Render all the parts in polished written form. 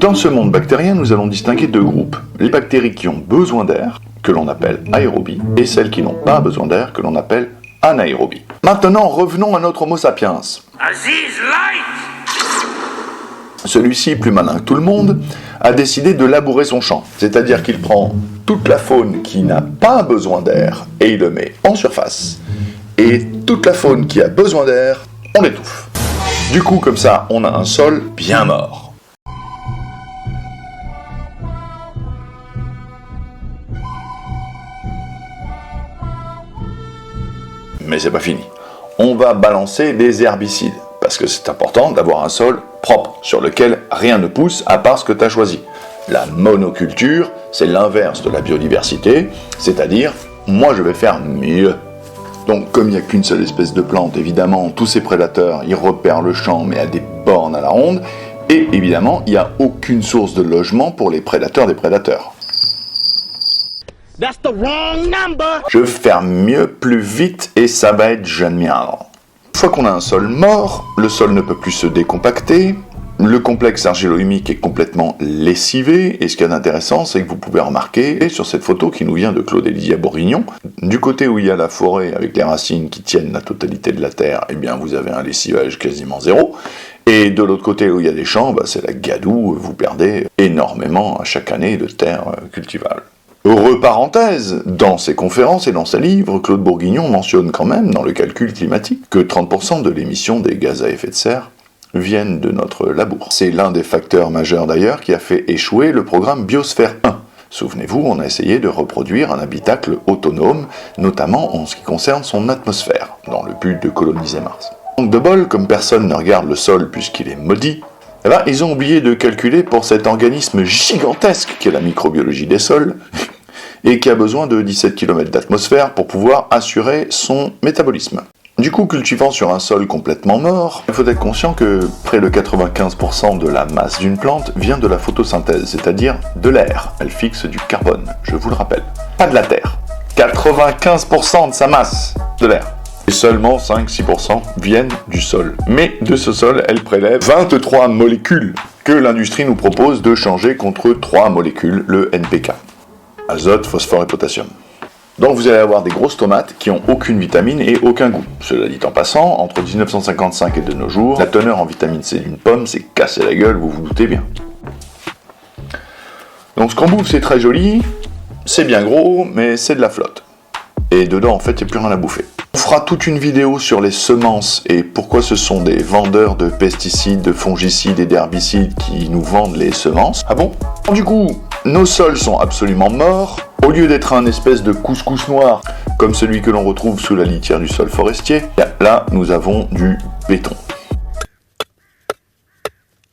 Dans ce monde bactérien, nous allons distinguer deux groupes. Les bactéries qui ont besoin d'air, que l'on appelle aérobies, et celles qui n'ont pas besoin d'air, que l'on appelle anaérobies. Maintenant, revenons à notre Homo sapiens. Aziz Light! Celui-ci, plus malin que tout le monde, a décidé de labourer son champ. C'est-à-dire qu'il prend toute la faune qui n'a pas besoin d'air et il le met en surface. Et toute la faune qui a besoin d'air, on l'étouffe. Du coup, comme ça, on a un sol bien mort. Mais c'est pas fini. On va balancer des herbicides, parce que c'est important d'avoir un sol propre, sur lequel rien ne pousse à part ce que tu as choisi. La monoculture, c'est l'inverse de la biodiversité, c'est-à-dire, moi je vais faire mieux. Donc comme il n'y a qu'une seule espèce de plante, évidemment, tous ces prédateurs, ils repèrent le champ, mais à des bornes à la ronde, et évidemment, il n'y a aucune source de logement pour les prédateurs des prédateurs. That's the wrong number! Je vais faire mieux, plus vite, et ça va être génial. Une fois qu'on a un sol mort, le sol ne peut plus se décompacter, le complexe argilo-humique est complètement lessivé, et ce qui est intéressant, c'est que vous pouvez remarquer, sur cette photo qui nous vient de Claude Élysée à Bourguignon, du côté où il y a la forêt avec les racines qui tiennent la totalité de la terre, eh bien vous avez un lessivage quasiment zéro, et de l'autre côté où il y a des champs, c'est la gadoue, vous perdez énormément à chaque année de terre cultivable. Heureux parenthèse, dans ses conférences et dans ses livres, Claude Bourguignon mentionne quand même, dans le calcul climatique, que 30% de l'émission des gaz à effet de serre viennent de notre labour. C'est l'un des facteurs majeurs d'ailleurs qui a fait échouer le programme Biosphère 1. Souvenez-vous, on a essayé de reproduire un habitacle autonome, notamment en ce qui concerne son atmosphère, dans le but de coloniser Mars. Manque de bol, comme personne ne regarde le sol puisqu'il est maudit, eh ben, ils ont oublié de calculer pour cet organisme gigantesque qu'est la microbiologie des sols, et qui a besoin de 17 km d'atmosphère pour pouvoir assurer son métabolisme. Du coup, cultivant sur un sol complètement mort, il faut être conscient que près de 95% de la masse d'une plante vient de la photosynthèse, c'est-à-dire de l'air. Elle fixe du carbone, je vous le rappelle. Pas de la terre. 95% de sa masse, de l'air. Et seulement 5-6% viennent du sol. Mais de ce sol, elle prélève 23 molécules que l'industrie nous propose de changer contre 3 molécules, le NPK. Azote, phosphore et potassium. Donc vous allez avoir des grosses tomates qui n'ont aucune vitamine et aucun goût. Cela dit en passant, entre 1955 et de nos jours, la teneur en vitamine C d'une pomme s'est cassée la gueule, vous vous doutez bien. Donc ce qu'on bouffe c'est très joli, c'est bien gros, mais c'est de la flotte. Et dedans en fait il n'y a plus rien à bouffer. On fera toute une vidéo sur les semences et pourquoi ce sont des vendeurs de pesticides, de fongicides et d'herbicides qui nous vendent les semences. Ah bon ? Du coup, nos sols sont absolument morts. Au lieu d'être un espèce de couscous noir, comme celui que l'on retrouve sous la litière du sol forestier, là nous avons du béton.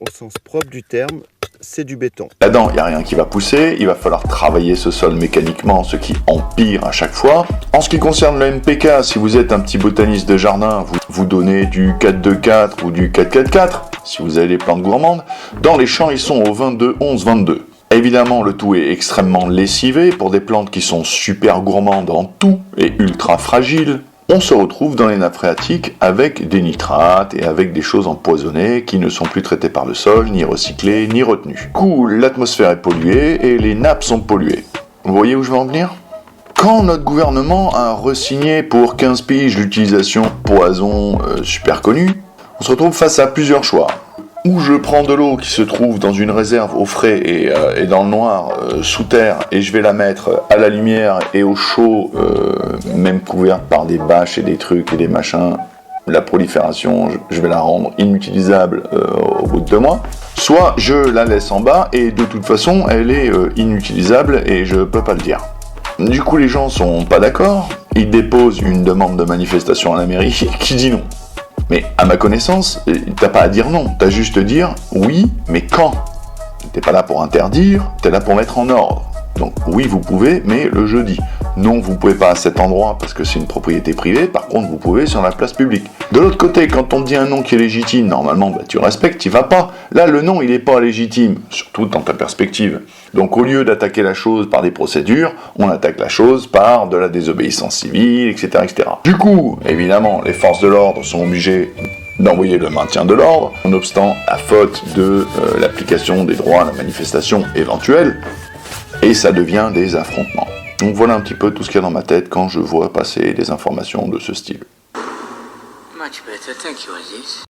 Au sens propre du terme, c'est du béton. Là-dedans, il n'y a rien qui va pousser, il va falloir travailler ce sol mécaniquement, ce qui empire à chaque fois. En ce qui concerne le NPK, si vous êtes un petit botaniste de jardin, vous donnez du 4-2-4 ou du 4-4-4, si vous avez des plantes gourmandes. Dans les champs, ils sont au 22-11-22. Évidemment, le tout est extrêmement lessivé pour des plantes qui sont super gourmandes en tout et ultra fragiles. On se retrouve dans les nappes phréatiques avec des nitrates et avec des choses empoisonnées qui ne sont plus traitées par le sol, ni recyclées, ni retenues. Du coup, l'atmosphère est polluée et les nappes sont polluées. Vous voyez où je veux en venir ? Quand notre gouvernement a re-signé pour 15 piges l'utilisation de poisons super connus, on se retrouve face à plusieurs choix. Ou je prends de l'eau qui se trouve dans une réserve au frais et dans le noir, sous terre, et je vais la mettre à la lumière et au chaud, même couverte par des bâches et des trucs et des machins, la prolifération, je vais la rendre inutilisable au bout de 2 mois. Soit je la laisse en bas et de toute façon elle est inutilisable et je peux pas le dire. Du coup les gens sont pas d'accord, ils déposent une demande de manifestation à la mairie qui dit non. Mais à ma connaissance, t'as pas à dire non, t'as juste à dire oui, mais quand ? T'es pas là pour interdire, t'es là pour mettre en ordre. Donc oui, vous pouvez, mais le jeudi. Non, vous pouvez pas à cet endroit parce que c'est une propriété privée, par contre vous pouvez sur la place publique. De l'autre côté, quand on te dit un non qui est légitime, normalement tu respectes, tu vas pas. Là, le non, il est pas légitime, surtout dans ta perspective. Donc au lieu d'attaquer la chose par des procédures, on attaque la chose par de la désobéissance civile, etc., etc. Du coup, évidemment, les forces de l'ordre sont obligées d'envoyer le maintien de l'ordre, nonobstant à faute de l'application des droits à la manifestation éventuelle, et ça devient des affrontements. Donc voilà un petit peu tout ce qu'il y a dans ma tête quand je vois passer des informations de ce style. Much better, thank you, Aziz.